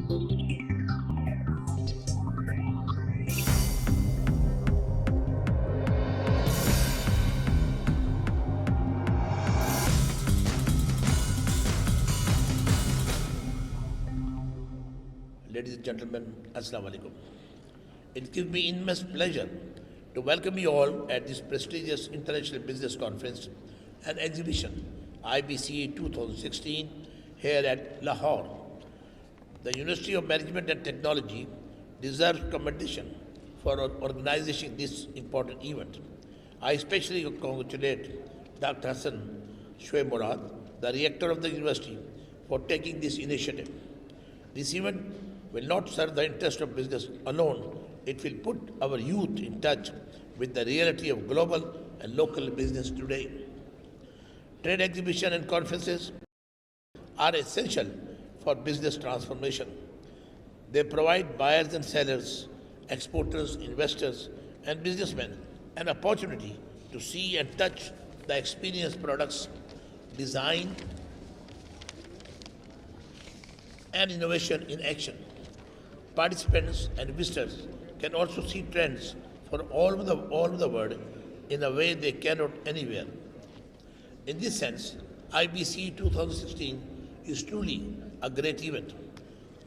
Ladies and gentlemen, Assalamu alaikum. It gives me immense pleasure to welcome you all at this prestigious International Business Conference and Exhibition, IBC 2016, here at Lahore. The University of Management and Technology deserves commendation for organizing this important event. I especially congratulate Dr. Hassan Shoaib Murad, the rector of the university, for taking this initiative. This event will not serve the interest of business alone. It will put our youth in touch with the reality of global and local business today. Trade exhibition and conferences are essential for business transformation. They provide buyers and sellers, exporters, investors, and businessmen an opportunity to see and touch the experienced products, design, and innovation in action. Participants and visitors can also see trends for all over the world in a way they cannot anywhere. In this sense, IBC 2016 is truly a great event.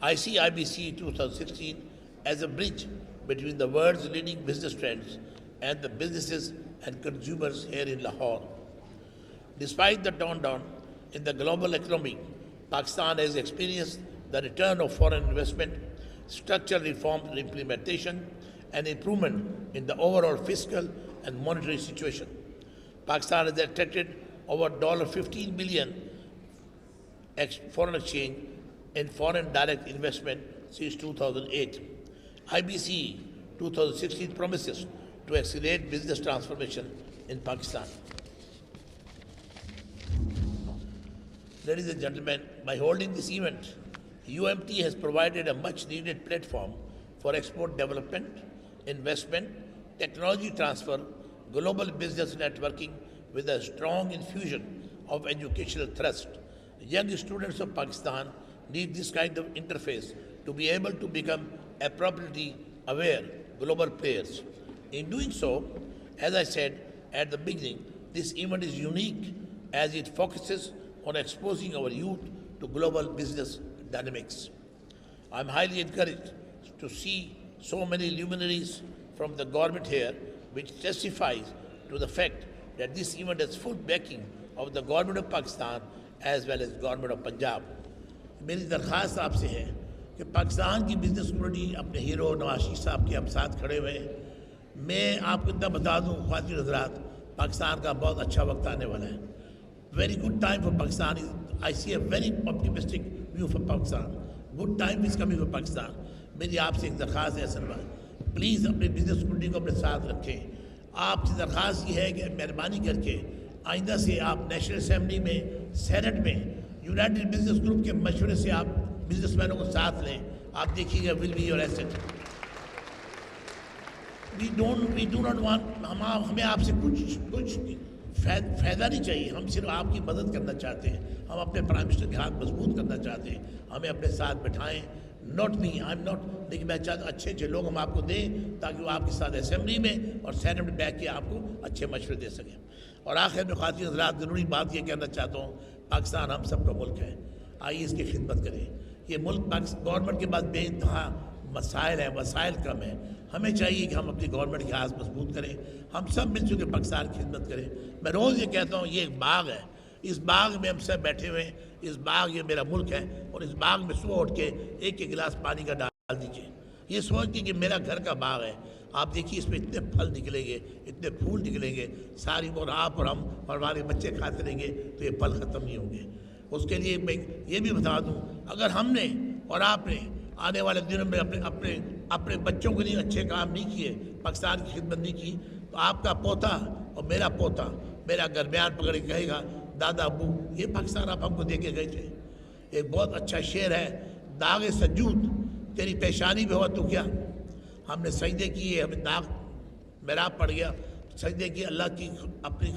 I see IBC 2016 as a bridge between the world's leading business trends and the businesses and consumers here in Lahore. Despite the downturn in the global economy, Pakistan has experienced the return of foreign investment, structural reform implementation, and improvement in the overall fiscal and monetary situation. Pakistan has attracted over $15 billion foreign exchange and foreign direct investment since 2008. IBC 2016 promises to accelerate business transformation in Pakistan. Ladies and gentlemen, by holding this event, UMT has provided a much-needed platform for export development, investment, technology transfer, global business networking with a strong infusion of educational thrust. Young students of Pakistan need this kind of interface to be able to become appropriately aware global players. In doing so, as I said at the beginning, this event is unique as it focuses on exposing our youth to global business dynamics. I'm highly encouraged to see so many luminaries from the government here, which testifies to the fact that this event has full backing of the government of Pakistan as well as government of Punjab. मेरी दरख्वास्त आपसे है कि पाकिस्तान की business community अपने hero Nawaz साहब के हम साथ खड़े हुए हैं. मैं आपको इतना बता दूं ख्वातीन हज़रात, पाकिस्तान का बहुत अच्छा वक्त आने वाला है. Very good time for Pakistan. I see a very optimistic view for Pakistan. Good time is coming for Pakistan. मेरी आपसे एक दरख्वास्त है असल में, प्लीज़ अपने बिजनेस कम्युनिटी को अपने साथ रखें. आपसे दरख्वास्त ये है कि मेहरबानी करके आइंदा से आप नेशनल असेंबली में, सेनेट में, यूनाइटेड बिजनेस ग्रुप के मशवरे से आप बिजनेसमैनों को साथ लें. आप देखिएगा will be your asset. We do not want, हमें आपसे कुछ फ़ायदा नहीं चाहिए. हम सिर्फ आपकी मदद करना चाहते हैं. हम अपने प्राइम मिनिस्टर के हाथ मजबूत करना चाहते हैं. हमें अपने साथ बिठाएं. Not me, I am not, लेकिन मैं चाहता हूँ अच्छे लोग हम आपको दें ताकि वो आपके साथ असेंबली में और सेनेट में बैठ के आपको अच्छे मशवरे दे सकें. और आखिर में ख़ातिन हज़रात, ज़रूरी बात ये कहना चाहता हूँ, पाकिस्तान हम सबका मुल्क है. आइए इसकी खिदमत करें. ये मुल्क गवर्नमेंट के पास बेइंतहा मसाइल हैं, वसाइल कम हैं. हमें चाहिए कि हम अपनी गवर्नमेंट के हाथ मजबूत करें. हम सब मिलजुल के पाकिस्तान की खिदमत करें. मैं रोज़ ये कहता हूँ, ये एक बाग है, इस बाग में हम सब बैठे हुए हैं. इस बाग ये मेरा मुल्क है और इस बाग में सुबह उठ के एक एक गिलास पानी का डाल दीजिए. ये सोच के कि मेरा घर का बाग है. आप देखिए इसमें इतने फल निकलेंगे, इतने फूल निकलेंगे, सारी और आप और हम और हमारे बच्चे खाते रहेंगे तो ये फल ख़त्म नहीं होंगे. उसके लिए मैं ये भी बता दूँ, अगर हमने और आपने आने वाले दिनों में अपने बच्चों के लिए अच्छे काम नहीं किए, पाकिस्तान की खिदमत नहीं की, तो आपका पोता और मेरा पोता मेरा दरमियान पकड़ के कहेगा, दादा अबू ये पाकिस्तान आप हमको दे के गए थे. एक बहुत अच्छा शेर है, दाग सजूद तेरी पेशानी में हुआ तो क्या. हमने सजदे किए, हमें दाग मेराब पड़ गया. सजदे किए अल्लाह की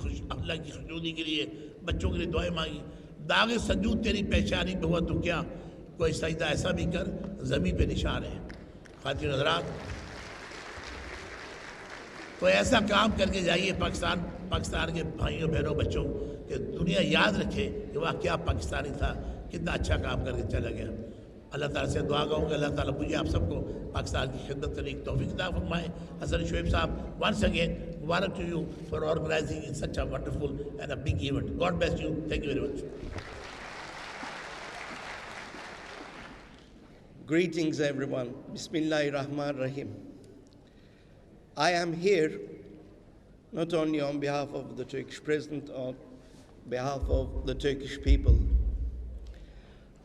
खुशनूदी के लिए, बच्चों के लिए दुआएं मांगी. दाग सजूद तेरी पेशानी में हुआ तो क्या, कोई सजदा ऐसा भी कर ज़मीन पे निशान है। ख़ातिन हज़रात, कोई ऐसा काम करके जाइए पाकिस्तान के भाइयों बहनों बच्चों कि दुनिया याद रखे कि वह क्या पाकिस्तानी था, कितना अच्छा काम करके चला गया। अल्लाह ताला से दुआ करूँगा अल्लाह ताला मुझे आप सबको पाकिस्तान की खिदमत करने की तौफीक अता फरमाए। हसन शोएब साहब, once again Mubarak to you for organizing such a wonderful and a big event. God bless you. Thank you very much. Greetings, everyone. Bismillahir Rahmanir Rahim. I am here not only on behalf of the Turkish president, on behalf of the Turkish people.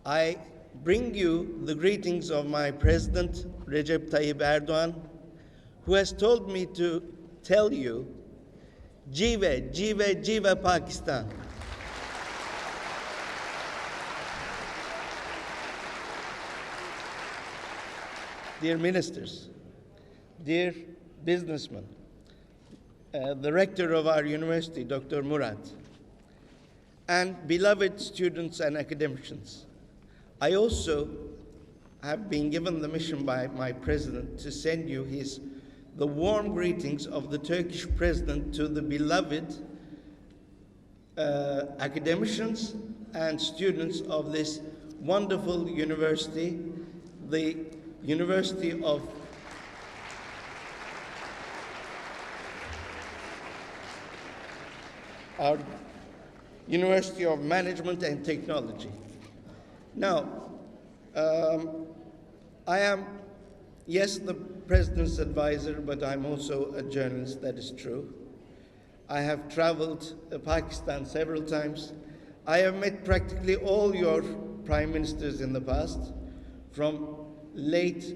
I bring you the greetings of my president, Recep Tayyip Erdogan, who has told me to tell you, Jive, Jive, Jive Pakistan. Dear ministers, dear businessmen, the rector of our university, Dr. Murad, and beloved students and academicians, I also have been given the mission by my president to send you the warm greetings of the Turkish president to the beloved academicians and students of this wonderful university, the University of our University of Management and Technology. Now, I am, yes, the president's advisor, but I'm also a journalist, that is true. I have traveled Pakistan several times. I have met practically all your prime ministers in the past, from late,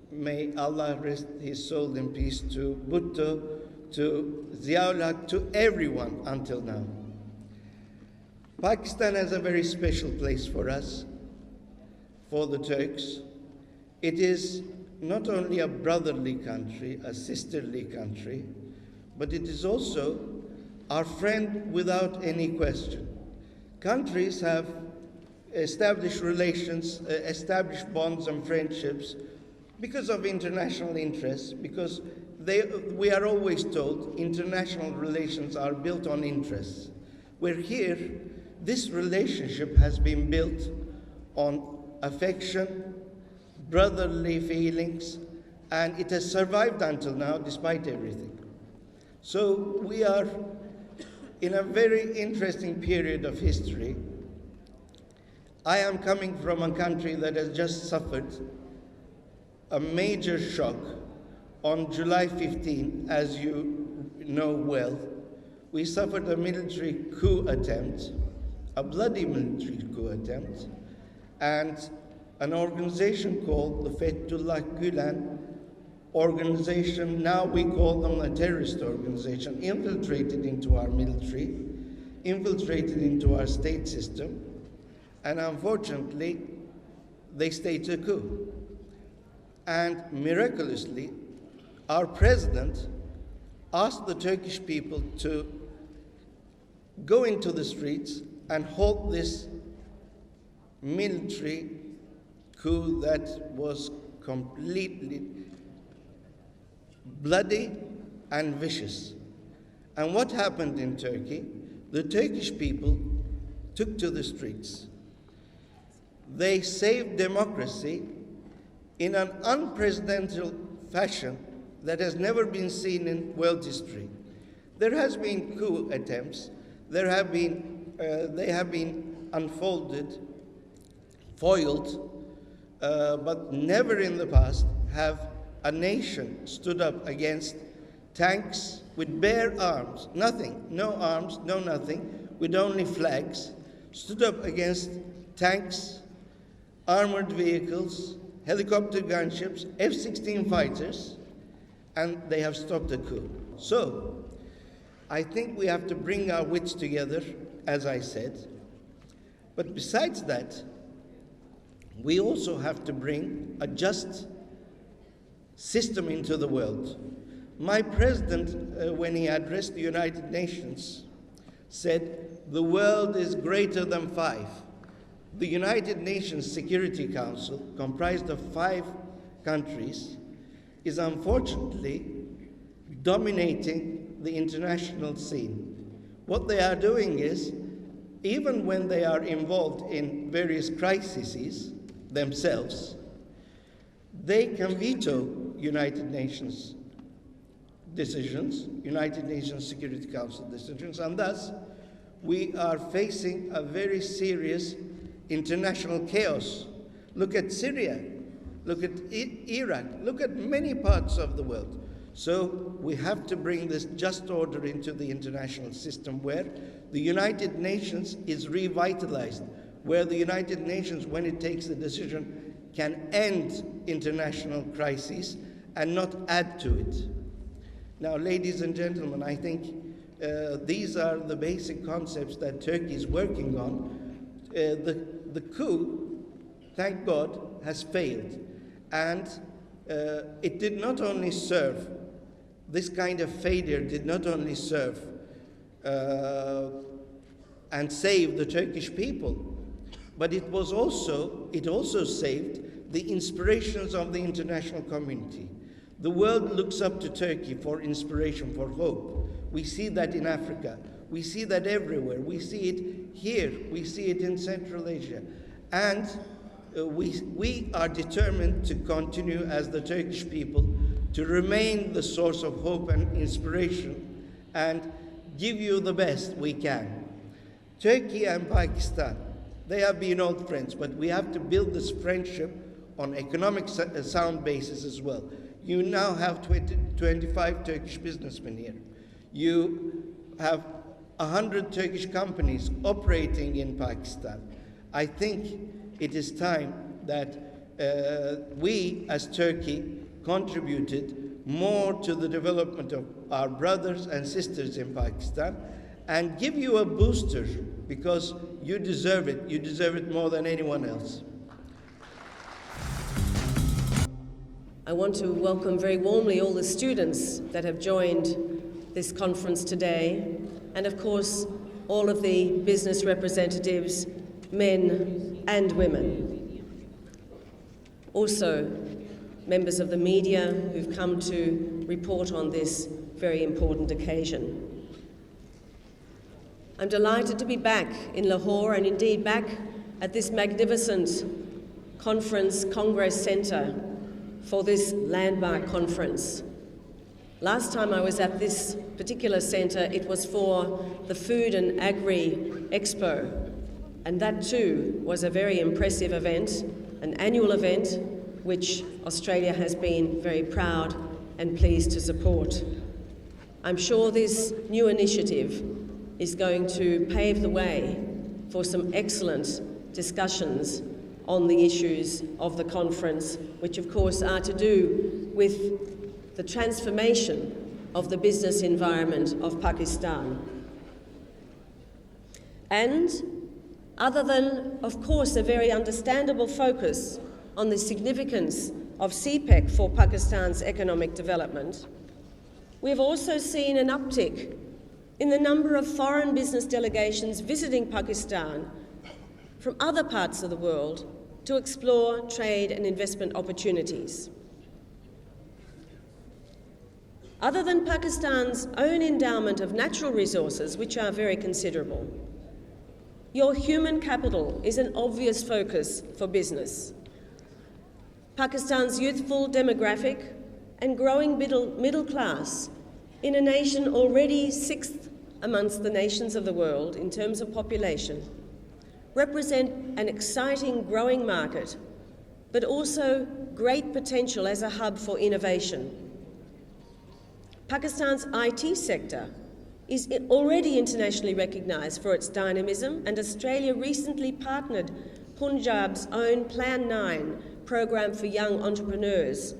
may Allah rest his soul in peace, to Bhutto, to Ziaul Haq, to everyone until now. Pakistan has a very special place for us, for the Turks. It is not only a brotherly country, a sisterly country, but it is also our friend without any question. Countries have established relations, established bonds and friendships because of international interests, because we are always told international relations are built on interests. Where here, this relationship has been built on affection, brotherly feelings, and it has survived until now despite everything. So we are in a very interesting period of history. I am coming from a country that has just suffered a major shock. On July 15, as you know well, we suffered a military coup attempt, a bloody military coup attempt, and an organization called the Fethullah Gülen organization, now we call them a terrorist organization, infiltrated into our military, infiltrated into our state system, and unfortunately, they staged a coup. And miraculously, our president asked the Turkish people to go into the streets and halt this military coup that was completely bloody and vicious. And what happened in Turkey? The Turkish people took to the streets. They saved democracy in an unprecedented fashion that has never been seen in world history. There has been coup attempts. They have been unfolded, foiled, but never in the past have a nation stood up against tanks with bare arms, nothing, no arms, no nothing, with only flags, stood up against tanks, armored vehicles, helicopter gunships, F-16 fighters, and they have stopped the coup. So, I think we have to bring our wits together, as I said. But besides that, we also have to bring a just system into the world. My president, when he addressed the United Nations, said, "The world is greater than five. The United Nations Security Council, comprised of 5 countries, is unfortunately dominating the international scene. What they are doing is, even when they are involved in various crises themselves, they can veto United Nations decisions, United Nations Security Council decisions, and thus we are facing a very serious international chaos. Look at Syria, look at Iraq, look at many parts of the world. So we have to bring this just order into the international system where the United Nations is revitalized, where the United Nations, when it takes a decision, can end international crises and not add to it. Now, ladies and gentlemen, I think these are the basic concepts that Turkey is working on. The coup, thank God, has failed. And it did not only serve, this kind of failure did not only serve and save the Turkish people, but it also saved the inspirations of the international community. The world looks up to Turkey for inspiration, for hope. We see that in Africa. We see that everywhere. We see it here. We see it in Central Asia. And we are determined to continue as the Turkish people to remain the source of hope and inspiration and give you the best we can. Turkey and Pakistan, they have been old friends, but we have to build this friendship on economic sound basis as well. You now have 25 Turkish businessmen here. You have 100 Turkish companies operating in Pakistan. I think it is time that we, as Turkey, contributed more to the development of our brothers and sisters in Pakistan and give you a booster because you deserve it. You deserve it more than anyone else. I want to welcome very warmly all the students that have joined this conference today, and of course, all of the business representatives, men and women. Also, members of the media who've come to report on this very important occasion. I'm delighted to be back in Lahore and indeed back at this magnificent Congress Centre for this landmark conference. Last time I was at this particular centre, it was for the Food and Agri Expo, and that too was a very impressive event, an annual event which Australia has been very proud and pleased to support. I'm sure this new initiative is going to pave the way for some excellent discussions on the issues of the conference, which of course are to do with the transformation of the business environment of Pakistan. And other than, of course, a very understandable focus on the significance of CPEC for Pakistan's economic development, we've also seen an uptick in the number of foreign business delegations visiting Pakistan from other parts of the world to explore trade and investment opportunities. Other than Pakistan's own endowment of natural resources, which are very considerable, your human capital is an obvious focus for business. Pakistan's youthful demographic and growing middle class in a nation already 6th amongst the nations of the world in terms of population represent an exciting growing market, but also great potential as a hub for innovation. Pakistan's IT sector is already internationally recognised for its dynamism, and Australia recently partnered Punjab's own Plan 9 program for young entrepreneurs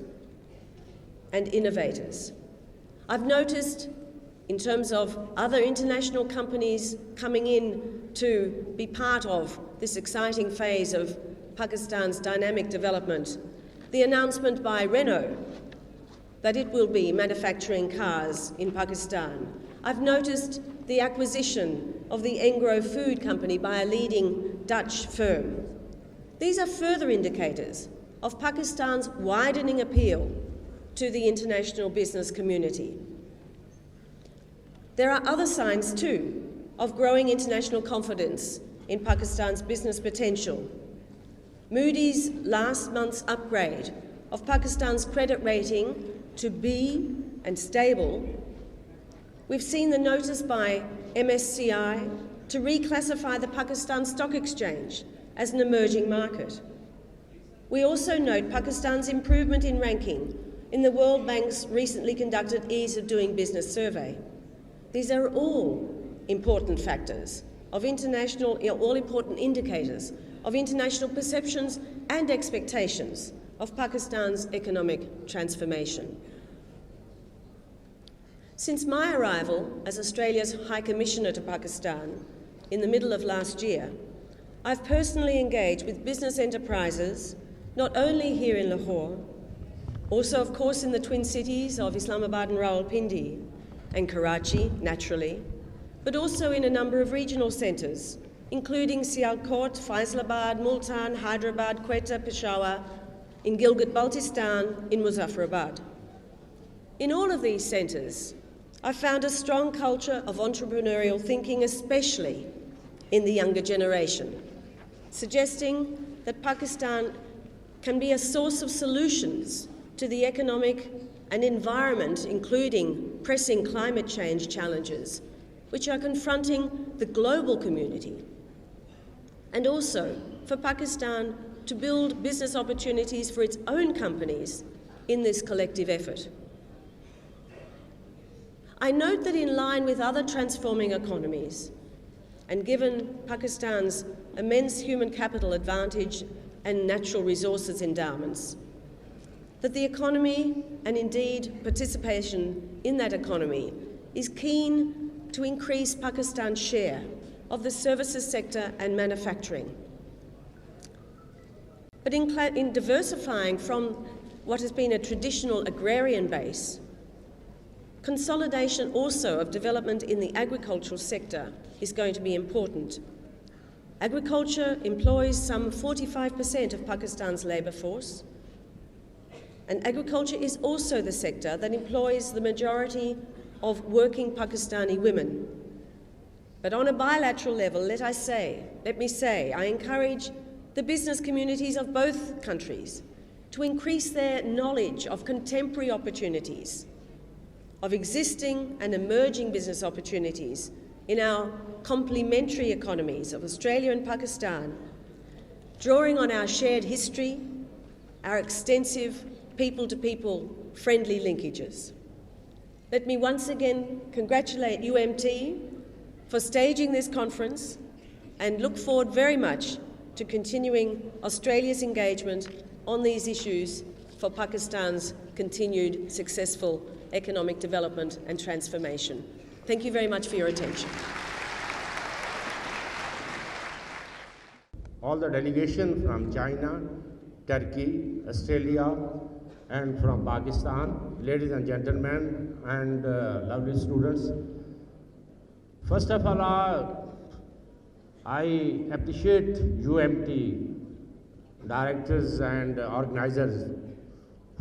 and innovators. I've noticed, in terms of other international companies coming in to be part of this exciting phase of Pakistan's dynamic development, the announcement by Renault that it will be manufacturing cars in Pakistan. I've noticed the acquisition of the Engro food company by a leading Dutch firm. These are further indicators of Pakistan's widening appeal to the international business community. There are other signs too of growing international confidence in Pakistan's business potential. Moody's last month's upgrade of Pakistan's credit rating to B and stable. We've seen the notice by MSCI to reclassify the Pakistan Stock Exchange as an emerging market. We also note Pakistan's improvement in ranking in the World Bank's recently conducted Ease of Doing Business survey. These are all important factors of all important indicators of international perceptions and expectations of Pakistan's economic transformation. Since my arrival as Australia's High Commissioner to Pakistan in the middle of last year, I've personally engaged with business enterprises, not only here in Lahore, also of course in the twin cities of Islamabad and Rawalpindi, and Karachi, naturally, but also in a number of regional centres, including Sialkot, Faisalabad, Multan, Hyderabad, Quetta, Peshawar, in Gilgit-Baltistan, in Muzaffarabad. In all of these centres, I found a strong culture of entrepreneurial thinking, especially in the younger generation, suggesting that Pakistan can be a source of solutions to the economic and environment, including pressing climate change challenges, which are confronting the global community, and also for Pakistan to build business opportunities for its own companies in this collective effort. I note that in line with other transforming economies, and given Pakistan's immense human capital advantage and natural resources endowments, that the economy, and indeed participation in that economy, is keen to increase Pakistan's share of the services sector and manufacturing. But in diversifying from what has been a traditional agrarian base, consolidation also of development in the agricultural sector is going to be important. Agriculture employs some 45% of Pakistan's labour force, and agriculture is also the sector that employs the majority of working Pakistani women. But on a bilateral level, let me say, I encourage the business communities of both countries to increase their knowledge of contemporary opportunities, of existing and emerging business opportunities in our complementary economies of Australia and Pakistan, drawing on our shared history, our extensive people-to-people friendly linkages. Let me once again congratulate UMT for staging this conference and look forward very much to continuing Australia's engagement on these issues for Pakistan's continued successful economic development and transformation. Thank you very much for your attention. All the delegation from China, Turkey, Australia, and from Pakistan, ladies and gentlemen, and lovely students. First of all, I appreciate UMT directors and organizers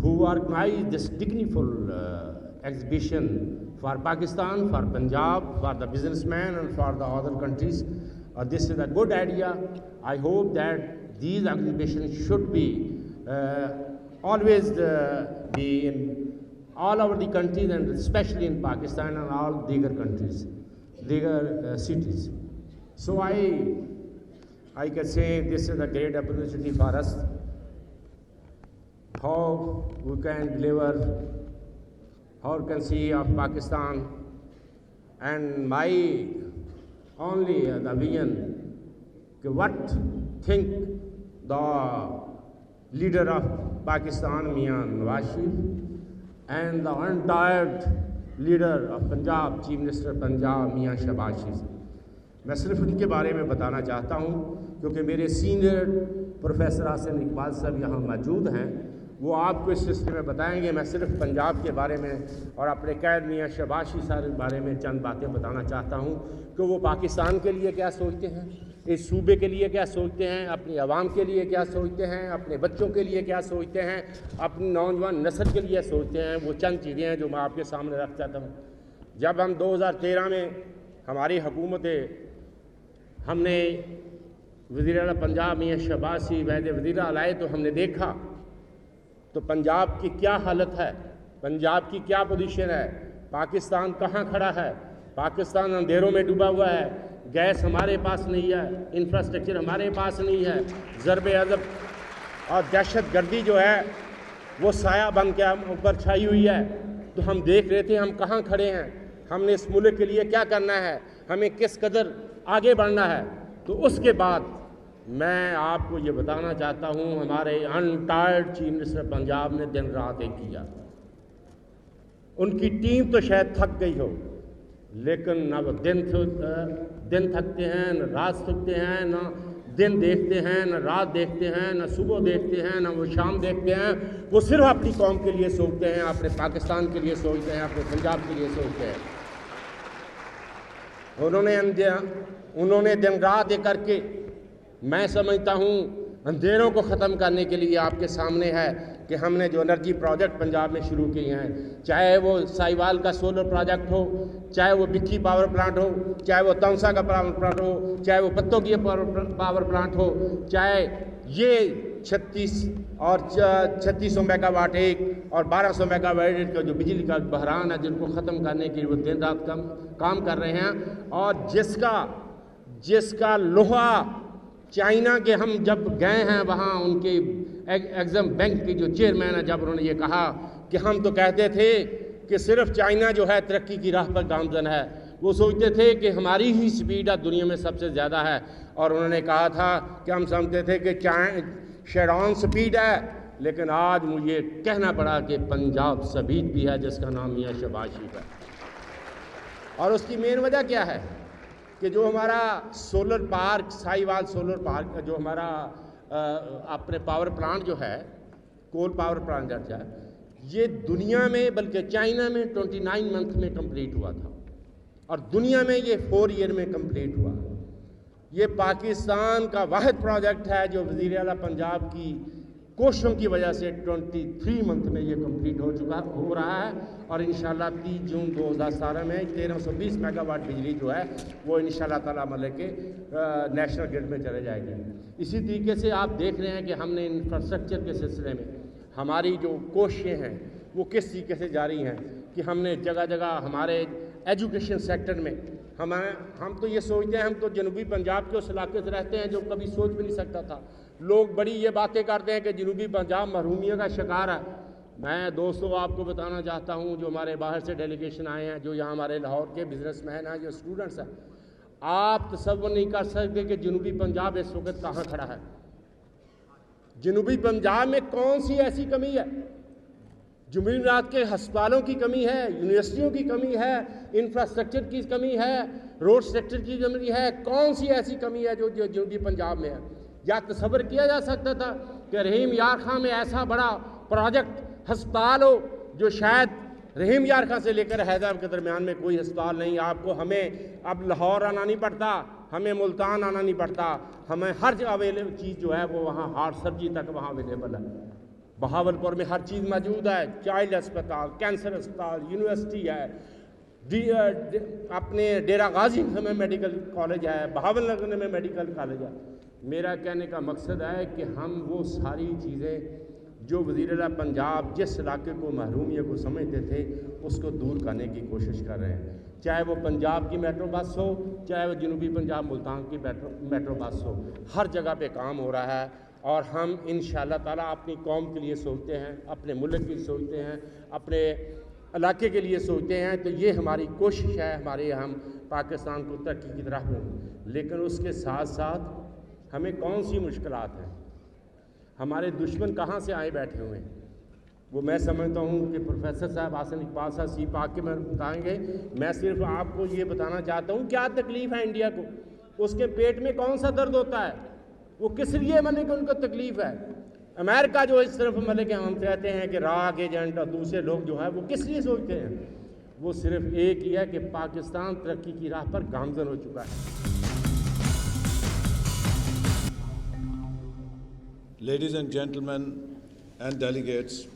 who organized this dignified exhibition for Pakistan, for Punjab, for the businessmen, and for the other countries. This is a good idea. I hope that these exhibitions should be always be in all over the countries, and especially in Pakistan and all bigger countries, bigger cities. So I can say this is a great opportunity for us. How we can deliver, how we can see of Pakistan, and my only the vision, what think the leader of Pakistan, Mian Nawaz Sharif, and the entire leader of Punjab, Chief Minister of Punjab, Mian Shahbaz Sharif. मैं सिर्फ उनके बारे में बताना चाहता हूँ क्योंकि मेरे सीनियर प्रोफेसर आसिम इकबाल साहब यहाँ मौजूद हैं وہ آپ کو اس سلسلے میں بتائیں گے. میں صرف پنجاب کے بارے میں اور اپنے قائد میاں شہباز شریف صاحب کے بارے میں چند باتیں بتانا چاہتا ہوں کہ وہ پاکستان کے لیے کیا سوچتے ہیں, اس صوبے کے لیے کیا سوچتے ہیں, اپنی عوام کے لیے کیا سوچتے ہیں, اپنے بچوں کے لیے کیا سوچتے ہیں, اپنی نوجوان نسل کے لیے سوچتے ہیں. وہ چند چیزیں ہیں جو میں آپ کے سامنے رکھ چاہتا ہوں. جب ہم 2013 میں ہماری حکومت ہم نے وزیر اعلیٰ پنجاب میاں شہباز شریف وزیر اعلیٰ آئے تو ہم نے دیکھا تو پنجاب کی کیا حالت ہے, پنجاب کی کیا پوزیشن ہے, پاکستان کہاں کھڑا ہے. پاکستان اندھیروں میں ڈوبا ہوا ہے, گیس ہمارے پاس نہیں ہے, انفراسٹرکچر ہمارے پاس نہیں ہے, ضرب عضب اور دہشت گردی جو ہے وہ سایہ بن کے ہم اوپر چھائی ہوئی ہے. تو ہم دیکھ رہے تھے ہم کہاں کھڑے ہیں, ہم نے اس ملک کے لیے کیا کرنا ہے, ہمیں کس قدر آگے بڑھنا ہے. تو اس کے بعد میں آپ کو یہ بتانا چاہتا ہوں ہمارے انٹائرڈ چیف منسٹر پنجاب نے دن رات ایک کیا. ان کی ٹیم تو شاید تھک گئی ہو, لیکن نہ وہ دن تھکتے ہیں, نہ رات تھکتے ہیں, نہ دن دیکھتے ہیں, نہ رات دیکھتے ہیں, نہ صبح دیکھتے ہیں, نہ وہ شام دیکھتے ہیں. وہ صرف اپنی قوم کے لیے سوچتے ہیں, اپنے پاکستان کے لیے سوچتے ہیں, اپنے پنجاب کے لیے سوچتے ہیں. انہوں نے دن رات ایک کر کے, میں سمجھتا ہوں اندھیروں کو ختم کرنے کے لیے آپ کے سامنے ہے کہ ہم نے جو انرجی پروجیکٹ پنجاب میں شروع کیے ہیں, چاہے وہ سائیوال کا سولر پروجیکٹ ہو, چاہے وہ بکھی پاور پلانٹ ہو, چاہے وہ تونسا کا پاور پلانٹ ہو, چاہے وہ پتوں کی پاور پلانٹ ہو, چاہے یہ 3600 میگا واٹ ایک اور 1200 میگا واٹ کا جو بجلی کا بحران ہے جن کو ختم کرنے کے لیے وہ دن رات کام کر رہے ہیں. اور جس کا لوہا چائنا کے ہم جب گئے ہیں وہاں ان کے ایگزم بینک کے جو چیئرمین ہیں, جب انہوں نے یہ کہا کہ ہم تو کہتے تھے کہ صرف چائنا جو ہے ترقی کی راہ پر گامزن ہے, وہ سوچتے تھے کہ ہماری ہی سپیڈ دنیا میں سب سے زیادہ ہے. اور انہوں نے کہا تھا کہ ہم سمجھتے تھے کہ شیڈان سپیڈ ہے, لیکن آج مجھے کہنا پڑا کہ پنجاب سپیڈ بھی ہے جس کا نام میاں شہباز شریف ہے. اور اس کی مین وجہ کیا ہے کہ جو ہمارا solar park, Sahiwal solar park, جو ہمارا اپنے پاور پلانٹ جو ہے, کول پاور پلانٹ ہے, یہ دنیا میں بلکہ چائنا میں 29 منتھ میں کمپلیٹ ہوا تھا اور دنیا میں یہ 4 ایئر میں کمپلیٹ ہوا. یہ پاکستان کا واحد پروجیکٹ ہے جو وزیر اعلیٰ پنجاب کی کوششوں کی وجہ سے 23 منتھ میں یہ کمپلیٹ ہو رہا ہے. اور انشاءاللہ 30 جون 2017 میں 1320 میگا واٹ بجلی جو ہے وہ انشاءاللہ تعالیٰ مطلب کہ نیشنل گرڈ میں چلے جائے گی. اسی طریقے سے آپ دیکھ رہے ہیں کہ ہم نے انفراسٹرکچر کے سلسلے میں ہماری جو کوششیں ہیں وہ کس طریقے سے جاری ہیں کہ ہم نے جگہ جگہ ہمارے ایجوکیشن سیکٹر میں ہم تو یہ سوچتے ہیں, ہم تو جنوبی پنجاب کے اس علاقے سے رہتے ہیں جو کبھی سوچ بھی نہیں سکتا تھا. لوگ بڑی یہ باتیں کرتے ہیں کہ جنوبی پنجاب محرومیت کا شکار ہے. میں دوستوں آپ کو بتانا چاہتا ہوں جو ہمارے باہر سے ڈیلیگیشن آئے ہیں, جو یہاں ہمارے لاہور کے بزنس مین ہیں, جو اسٹوڈنٹس ہیں, آپ تصور نہیں کر سکتے کہ جنوبی پنجاب اس وقت کہاں کھڑا ہے. جنوبی پنجاب میں کون سی ایسی کمی ہے؟ جمعرات کے ہسپتالوں کی کمی ہے, یونیورسٹیوں کی کمی ہے, انفراسٹرکچر کی کمی ہے, روڈ سیکٹر کی کمی ہے. کون سی ایسی کمی ہے جو جنوبی پنجاب میں ہے؟ یا تصور کیا جا سکتا تھا کہ رحیم یار خان میں ایسا بڑا پروجیکٹ ہسپتال ہو جو شاید رحیم یار خان سے لے کر حیدرآباد کے درمیان میں کوئی ہسپتال نہیں. آپ کو ہمیں اب لاہور آنا نہیں پڑتا, ہمیں ملتان آنا نہیں پڑتا, ہمیں ہر اویلیبل چیز جو ہے وہ وہاں ہارٹ سرجری تک وہاں اویلیبل ہے. بہاولپور میں ہر چیز موجود ہے, چائلڈ اسپتال, کینسر اسپتال, یونیورسٹی ہے, اپنے ڈیرہ غازی میں میڈیکل کالج ہے, بہاول نگر میں میڈیکل کالج ہے. میرا کہنے کا مقصد ہے کہ ہم وہ ساری چیزیں جو وزیر اعلیٰ پنجاب جس علاقے کو محرومیت کو سمجھتے تھے اس کو دور کرنے کی کوشش کر رہے ہیں. چاہے وہ پنجاب کی میٹرو بس ہو, چاہے وہ جنوبی پنجاب ملتان کی میٹرو بس ہو, ہر جگہ پہ کام ہو رہا ہے. اور ہم انشاءاللہ تعالیٰ اپنی قوم کے لیے سوچتے ہیں, اپنے ملک کے لیے سوچتے ہیں, اپنے علاقے کے لیے سوچتے ہیں. تو یہ ہماری کوشش ہے, ہم پاکستان کو ترقی کی طرف ہوں. لیکن اس کے ساتھ ساتھ ہمیں کون سی مشکلات ہیں, ہمارے دشمن کہاں سے آئے بیٹھے ہوئے ہیں, وہ میں سمجھتا ہوں کہ پروفیسر صاحب حسن اقبال صاحب سی پاک کے میں بتائیں گے. میں صرف آپ کو یہ بتانا چاہتا ہوں کیا تکلیف ہے انڈیا کو, اس کے پیٹ میں کون سا درد ہوتا ہے, وہ کس لیے کہ ان کو تکلیف ہے. अमेरिका जो इस तरफ मतलब कि हम कहते हैं कि राग एजेंट और दूसरे लोग जो है वो किस लिए सोचते हैं, वो सिर्फ एक ही है कि पाकिस्तान तरक्की की राह पर गामजन हो चुका है। Ladies and gentlemen and delegates,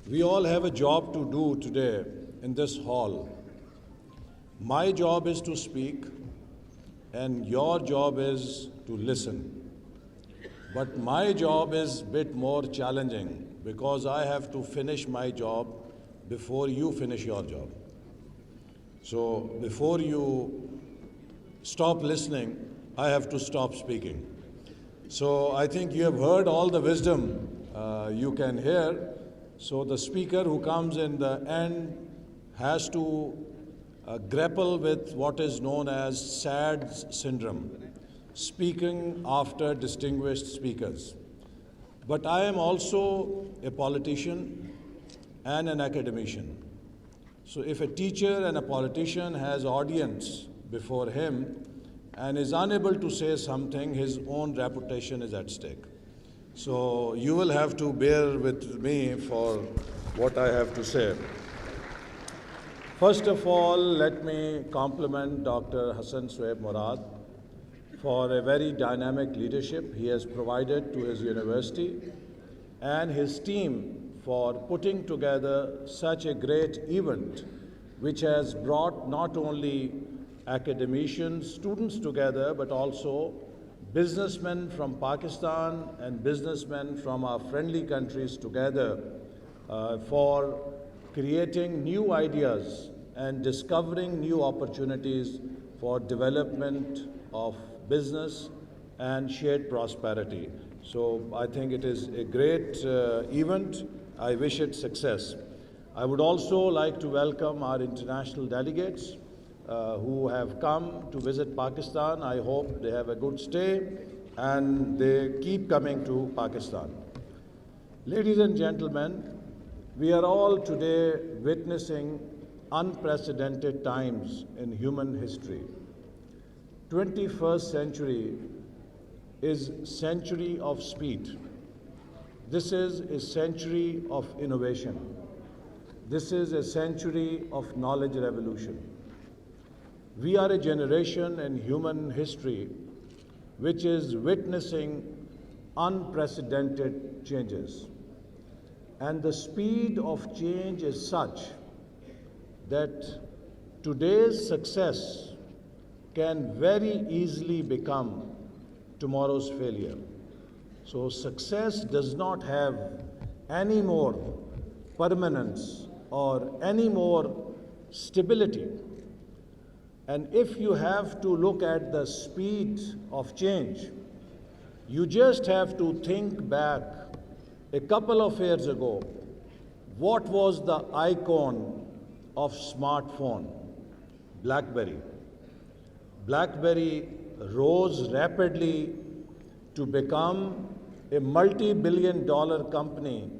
we all have a job to do today in this hall. My job is to speak and your job is to listen. But my job is a bit more challenging because I have to finish my job before you finish your job. So before you stop listening, I have to stop speaking. So I think you have heard all the wisdom you can hear. So the speaker who comes in the end has to grapple with what is known as SAD syndrome, speaking after distinguished speakers. But I am also a politician and an academician. So if a teacher and a politician has audience before him and is unable to say something, his own reputation is at stake. So you will have to bear with me for what I have to say. First of all, let me compliment Dr. Hassan Soeb Murad for a very dynamic leadership he has provided to his university and his team for putting together such a great event which has brought not only academicians, students together, but also businessmen from Pakistan and businessmen from our friendly countries together for creating new ideas and discovering new opportunities for development of business and shared prosperity. So I think it is a great event. I wish it success. I would also like to welcome our international delegates who have come to visit Pakistan. I hope they have a good stay and they keep coming to Pakistan. Ladies and gentlemen, we are all today witnessing unprecedented times in human history. 21st century is century of speed. This is a century of innovation. This is a century of knowledge revolution. We are a generation in human history which is witnessing unprecedented changes. And the speed of change is such that today's success can very easily become tomorrow's failure. So success does not have any more permanence or any more stability. And if you have to look at the speed of change, you just have to think back a couple of years ago. What was the icon of smartphone? BlackBerry. BlackBerry rose rapidly to become a multi-billion-dollar company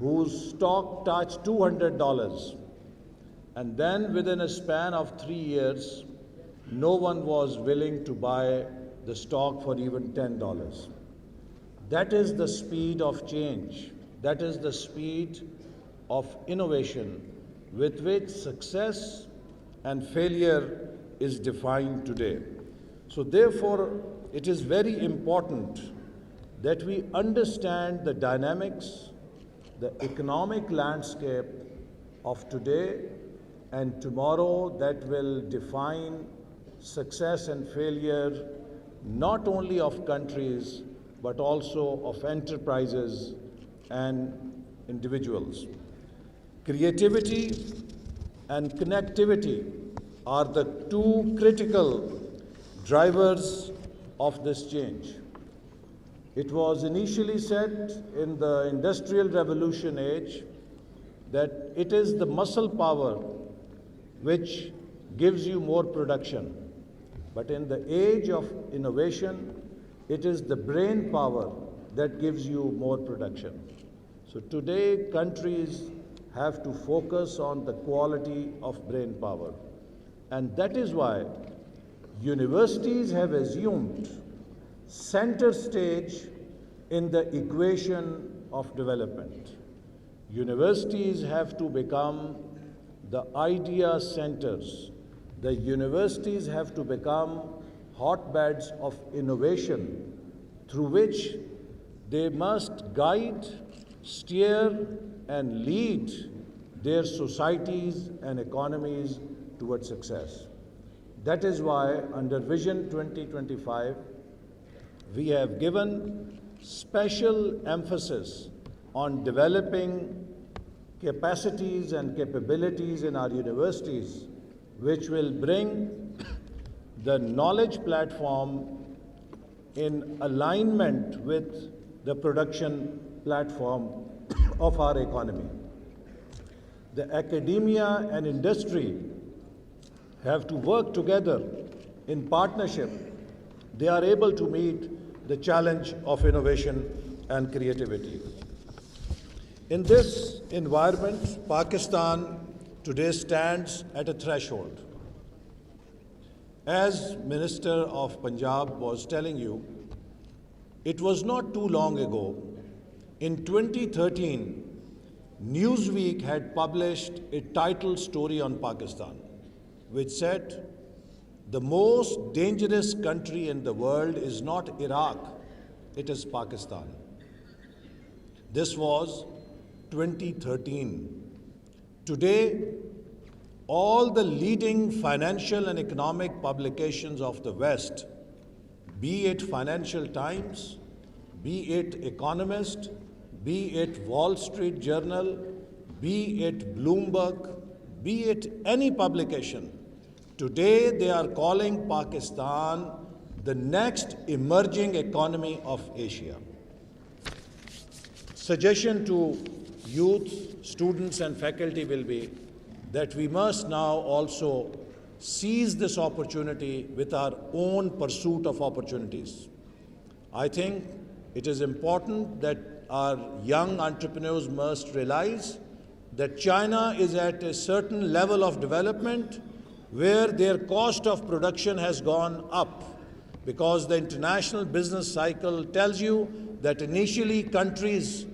whose stock touched $200. And then within a span of 3 years, no one was willing to buy the stock for even $10. That is the speed of change. That is the speed of innovation with which success and failure is defined today. So therefore, it is very important that we understand the dynamics, the economic landscape of today and tomorrow that will define success and failure not only of countries but also of enterprises and individuals. Creativity and connectivity are the two critical drivers of this change. It was initially said in the Industrial Revolution age that it is the muscle power which gives you more production. But in the age of innovation, it is the brain power that gives you more production. So today, countries have to focus on the quality of brain power. And that is why universities have assumed center stage in the equation of development. Universities have to become the idea centers. The universities have to become hotbeds of innovation through which they must guide, steer, and lead their societies and economies towards success. That is why under Vision 2025, we have given special emphasis on developing capacities and capabilities in our universities, which will bring the knowledge platform in alignment with the production platform of our economy. The academia and industry have to work together in partnership. They are able to meet the challenge of innovation and creativity. In this environment, Pakistan today stands at a threshold. As Minister of Punjab was telling you, it was not too long ago, in 2013, Newsweek had published a title story on Pakistan, which said, the most dangerous country in the world is not Iraq, it is Pakistan. This was 2013. Today, all the leading financial and economic publications of the West, be it Financial Times, be it Economist, be it Wall Street Journal, be it Bloomberg, be it any publication, today they are calling Pakistan the next emerging economy of Asia. Suggestion to youth, students and faculty will be that we must now also seize this opportunity with our own pursuit of opportunities. I think it is important that our young entrepreneurs must realize that China is at a certain level of development where their cost of production has gone up, because the international business cycle tells you that initially countries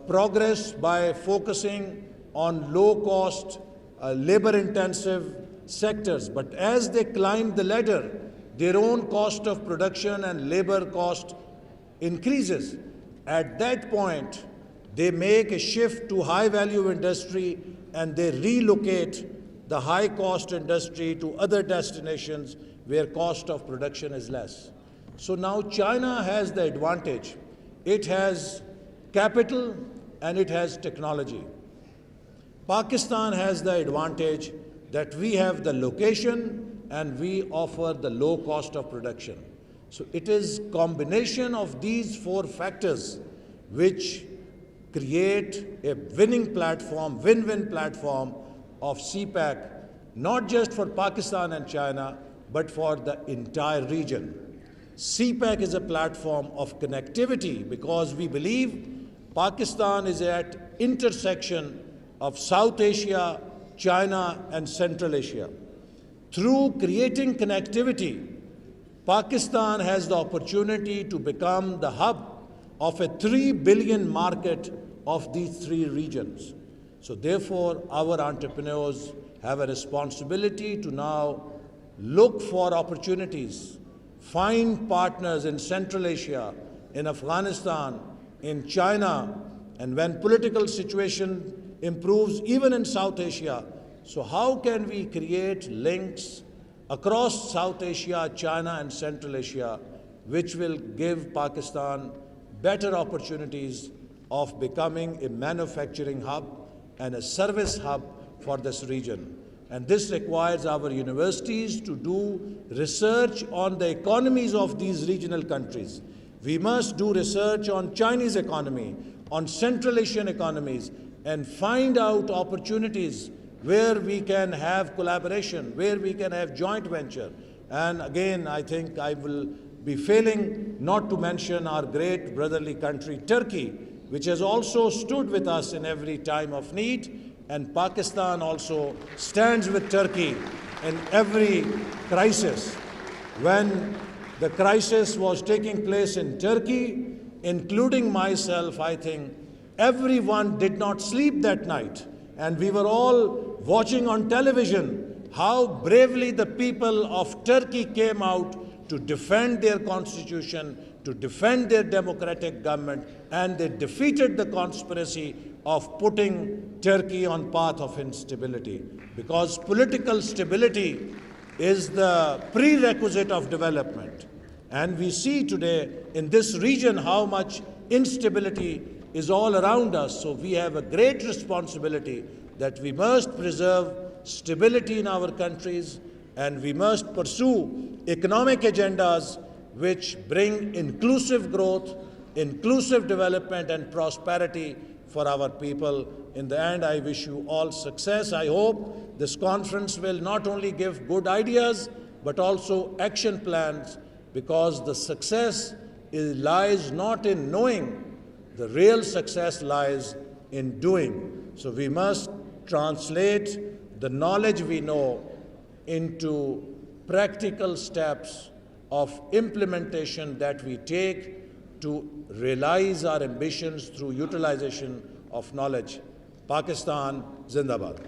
progress by focusing on low-cost, labor-intensive sectors. But as they climb the ladder, their own cost of production and labor cost increases. At that point, they make a shift to high-value industry and they relocate the high-cost industry to other destinations where cost of production is less. So now China has the advantage. It has capital and it has technology. Pakistan has the advantage that we have the location and we offer the low cost of production. So it is combination of these four factors which create a winning platform, win-win platform of CPEC, not just for Pakistan and China, but for the entire region. CPEC is a platform of connectivity because we believe Pakistan is at intersection of South Asia, China, and Central Asia. Through creating connectivity, Pakistan has the opportunity to become the hub of a 3 billion market of these three regions. So therefore, our entrepreneurs have a responsibility to now look for opportunities, find partners in Central Asia, in Afghanistan, in China, and when political situation improves even in South Asia. So how can we create links across South Asia, China, and Central Asia, which will give Pakistan better opportunities of becoming a manufacturing hub and a service hub for this region. And this requires our universities to do research on the economies of these regional countries. We must do research on Chinese economy, on Central Asian economies, and find out opportunities where we can have collaboration, where we can have joint venture. And again, I think I will be failing not to mention our great brotherly country, Turkey, which has also stood with us in every time of need, and Pakistan also stands with Turkey in every crisis. When the crisis was taking place in Turkey, including myself, I think everyone did not sleep that night. And we were all watching on television how bravely the people of Turkey came out to defend their constitution, to defend their democratic government, and they defeated the conspiracy of putting Turkey on path of instability. Because political stability is the prerequisite of development. And we see today in this region how much instability is all around us. So we have a great responsibility that we must preserve stability in our countries, and we must pursue economic agendas which bring inclusive growth, inclusive development and prosperity for our people. In the end, I wish you all success. I hope this conference will not only give good ideas, but also action plans, because the success lies not in knowing, the real success lies in doing. So we must translate the knowledge we know into practical steps of implementation that we take to realize our ambitions through utilization of knowledge. Pakistan, Zindabad.